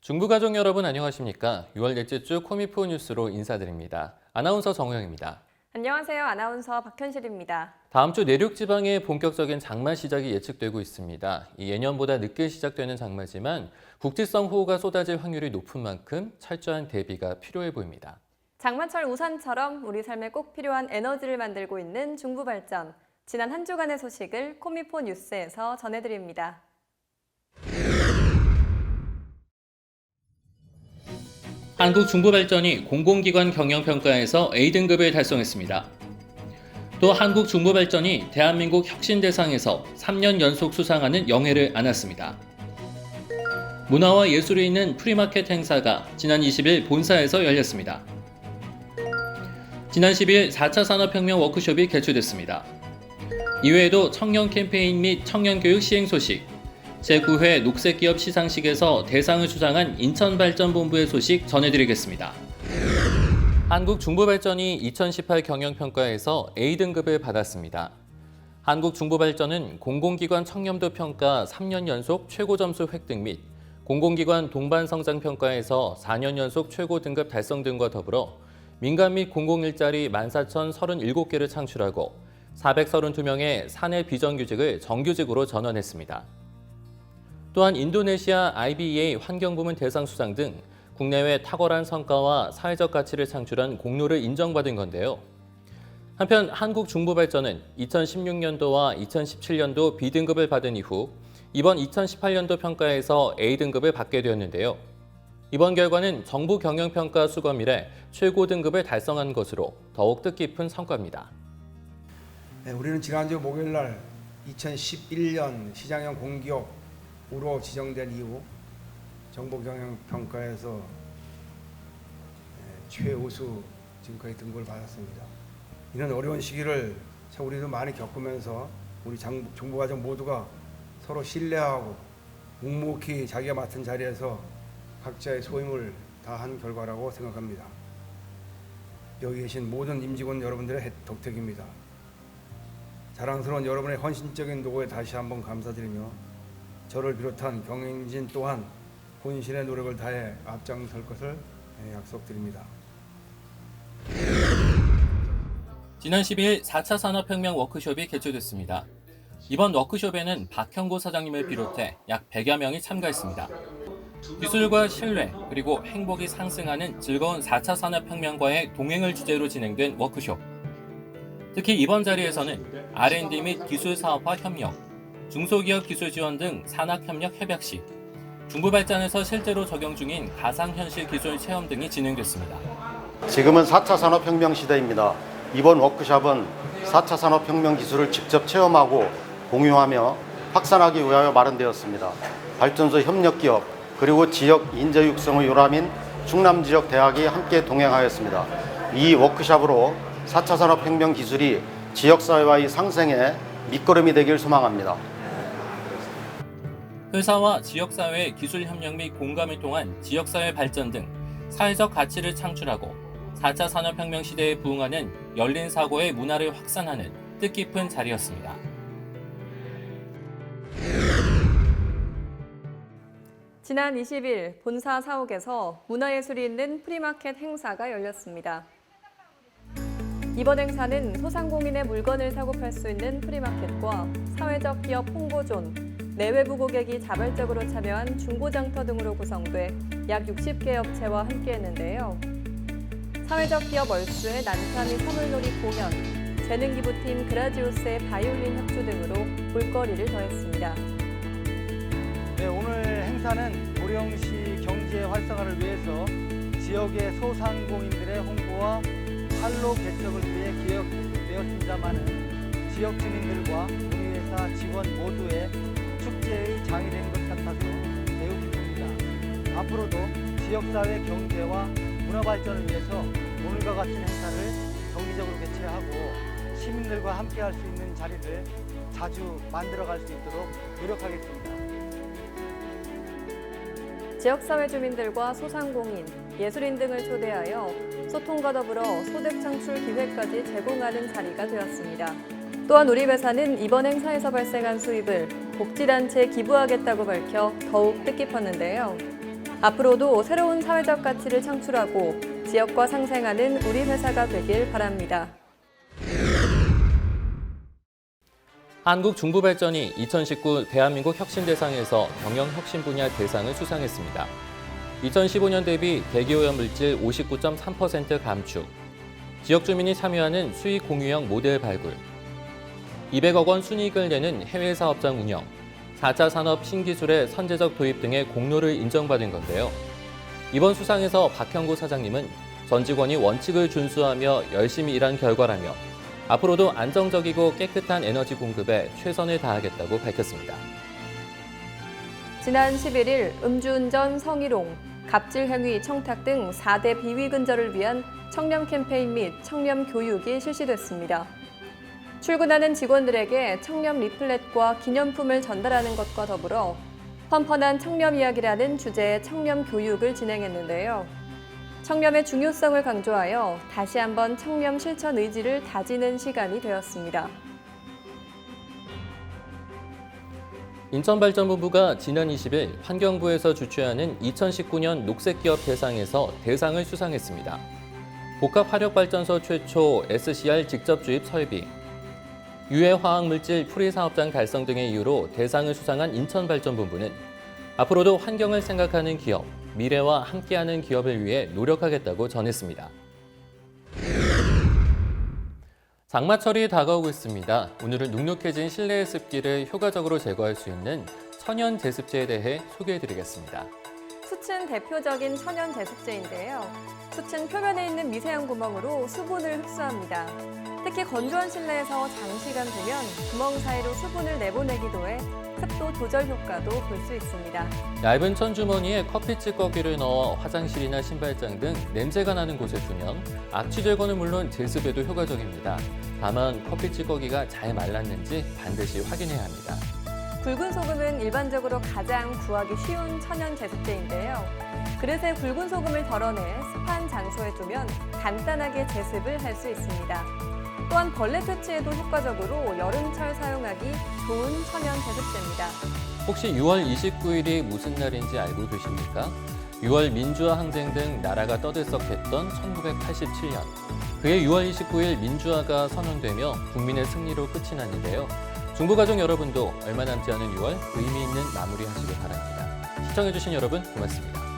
중부가족 여러분 안녕하십니까? 6월 넷째 주 코미포 뉴스로 인사드립니다. 아나운서 정우영입니다. 안녕하세요. 아나운서 박현실입니다. 다음 주 내륙 지방의 본격적인 장마 시작이 예측되고 있습니다. 예년보다 늦게 시작되는 장마지만 국지성 호우가 쏟아질 확률이 높은 만큼 철저한 대비가 필요해 보입니다. 장마철 우산처럼 우리 삶에 꼭 필요한 에너지를 만들고 있는 중부발전. 지난 한 주간의 소식을 코미포 뉴스에서 전해드립니다. 한국중부발전이 공공기관 경영평가에서 A등급을 달성했습니다. 또 한국중부발전이 대한민국 혁신대상에서 3년 연속 수상하는 영예를 안았습니다. 문화와 예술이 있는 프리마켓 행사가 지난 20일 본사에서 열렸습니다. 지난 10일 4차 산업혁명 워크숍이 개최됐습니다. 이외에도 청년 캠페인 및 청년교육 시행 소식, 제9회 녹색기업 시상식에서 대상을 수상한 인천발전본부의 소식 전해드리겠습니다. 한국중부발전이 2018 경영평가에서 A등급을 받았습니다. 한국중부발전은 공공기관 청렴도 평가 3년 연속 최고 점수 획득 및 공공기관 동반성장평가에서 4년 연속 최고 등급 달성 등과 더불어 민간 및 공공일자리 14,037개를 창출하고 432명의 사내 비정규직을 정규직으로 전환했습니다. 또한 인도네시아 IBEA 환경부문 대상 수상 등 국내외 탁월한 성과와 사회적 가치를 창출한 공로를 인정받은 건데요. 한편 한국중부발전은 2016년도와 2017년도 B등급을 받은 이후 이번 2018년도 평가에서 A등급을 받게 되었는데요. 이번 결과는 정부 경영평가 수검 이래 최고 등급을 달성한 것으로 더욱 뜻깊은 성과입니다. 네, 우리는 지난주 목요일 날 2011년 시장형 공기업으로 지정된 이후 정부 경영평가에서 최우수 지금까지 등급을 받았습니다. 이런 어려운 시기를 참 우리도 많이 겪으면서 우리 정부과정 모두가 서로 신뢰하고 묵묵히 자기가 맡은 자리에서 각자의 소임을 다한 결과라고 생각합니다. 여기 계신 모든 임직원 여러분들의 덕택입니다. 자랑스러운 여러분의 헌신적인 노고에 다시 한번 감사드리며 저를 비롯한 경영진 또한 본신의 노력을 다해 앞장설 것을 약속드립니다. 지난 10일 4차 산업혁명 워크숍이 개최됐습니다. 이번 워크숍에는 박형고 사장님을 비롯해 약 100여 명이 참가했습니다. 기술과 신뢰 그리고 행복이 상승하는 즐거운 4차 산업혁명과의 동행을 주제로 진행된 워크숍. 특히 이번 자리에서는 R&D 및 기술사업화 협력, 중소기업 기술 지원 등 산학협력 협약 시 중부발전에서 실제로 적용 중인 가상현실 기술 체험 등이 진행됐습니다. 지금은 4차 산업혁명 시대입니다. 이번 워크숍은 4차 산업혁명 기술을 직접 체험하고 공유하며 확산하기 위하여 마련되었습니다. 발전소 협력기업 그리고 지역 인재 육성의 요람인 충남지역 대학이 함께 동행하였습니다. 이 워크숍으로 4차 산업혁명 기술이 지역사회와의 상생에 밑거름이 되길 소망합니다. 회사와 지역사회의 기술협력 및 공감을 통한 지역사회 발전 등 사회적 가치를 창출하고 4차 산업혁명 시대에 부응하는 열린 사고의 문화를 확산하는 뜻깊은 자리였습니다. 지난 20일 본사 사옥에서 문화예술이 있는 프리마켓 행사가 열렸습니다. 이번 행사는 소상공인의 물건을 사고 팔 수 있는 프리마켓과 사회적 기업 홍보존, 내외부 고객이 자발적으로 참여한 중고장터 등으로 구성돼 약 60개 업체와 함께했는데요. 사회적 기업 얼수의 난타 및 선물놀이 공연, 재능기부팀 그라지오스의 바이올린 협주 등으로 볼거리를 더했습니다. 네, 오늘 행사는 고령시 경제 활성화를 위해서 지역의 소상공인들의 홍보와 판로 개척을 위해 기획되었습니다마는 지역 주민들과 운유회사 직원 모두의 축제의 장이 된 것 같아서 매우 기쁩니다. 앞으로도 지역사회 경제와 문화 발전을 위해서 오늘과 같은 행사를 정기적으로 개최하고 시민들과 함께 할 수 있는 자리를 자주 만들어갈 수 있도록 노력하겠습니다. 지역사회 주민들과 소상공인, 예술인 등을 초대하여 소통과 더불어 소득 창출 기회까지 제공하는 자리가 되었습니다. 또한 우리 회사는 이번 행사에서 발생한 수입을 복지단체에 기부하겠다고 밝혀 더욱 뜻깊었는데요. 앞으로도 새로운 사회적 가치를 창출하고 지역과 상생하는 우리 회사가 되길 바랍니다. 한국중부발전이 2019 대한민국 혁신대상에서 경영혁신 분야 대상을 수상했습니다. 2015년 대비 대기오염물질 59.3% 감축, 지역 주민이 참여하는 수익 공유형 모델 발굴, 200억 원 순이익을 내는 해외 사업장 운영, 4차 산업 신기술의 선제적 도입 등의 공로를 인정받은 건데요. 이번 수상에서 박형구 사장님은 전 직원이 원칙을 준수하며 열심히 일한 결과라며 앞으로도 안정적이고 깨끗한 에너지 공급에 최선을 다하겠다고 밝혔습니다. 지난 11일 음주운전, 성희롱, 갑질행위, 청탁 등 4대 비위 근절을 위한 청렴 캠페인 및 청렴 교육이 실시됐습니다. 출근하는 직원들에게 청렴 리플렛과 기념품을 전달하는 것과 더불어 펀펀한 청렴 이야기라는 주제의 청렴 교육을 진행했는데요. 청렴의 중요성을 강조하여 다시 한번 청렴 실천 의지를 다지는 시간이 되었습니다. 인천발전본부가 지난 20일 환경부에서 주최하는 2019년 녹색기업 대상에서 대상을 수상했습니다. 복합화력발전소 최초 SCR 직접 주입 설비, 유해 화학물질 프리 사업장 달성 등의 이유로 대상을 수상한 인천발전본부는 앞으로도 환경을 생각하는 기업, 미래와 함께하는 기업을 위해 노력하겠다고 전했습니다. 장마철이 다가오고 있습니다. 오늘은 눅눅해진 실내의 습기를 효과적으로 제거할 수 있는 천연 제습제에 대해 소개해드리겠습니다. 숯은 대표적인 천연 제습제인데요. 숯은 표면에 있는 미세한 구멍으로 수분을 흡수합니다. 특히 건조한 실내에서 장시간 두면 구멍 사이로 수분을 내보내기도 해 습도 조절 효과도 볼 수 있습니다. 얇은 천주머니에 커피 찌꺼기를 넣어 화장실이나 신발장 등 냄새가 나는 곳에 두면 악취 제거는 물론 제습에도 효과적입니다. 다만 커피 찌꺼기가 잘 말랐는지 반드시 확인해야 합니다. 굵은 소금은 일반적으로 가장 구하기 쉬운 천연 제습제인데요. 그릇에 굵은 소금을 덜어내 습한 장소에 두면 간단하게 제습을 할 수 있습니다. 또한 벌레 퇴치에도 효과적으로 여름철 사용하기 좋은 천연 제습제입니다. 혹시 6월 29일이 무슨 날인지 알고 계십니까? 6월 민주화 항쟁 등 나라가 떠들썩했던 1987년. 그해 6월 29일 민주화가 선언되며 국민의 승리로 끝이 났는데요. 중부가족 여러분도 얼마 남지 않은 6월 의미 있는 마무리하시길 바랍니다. 시청해주신 여러분 고맙습니다.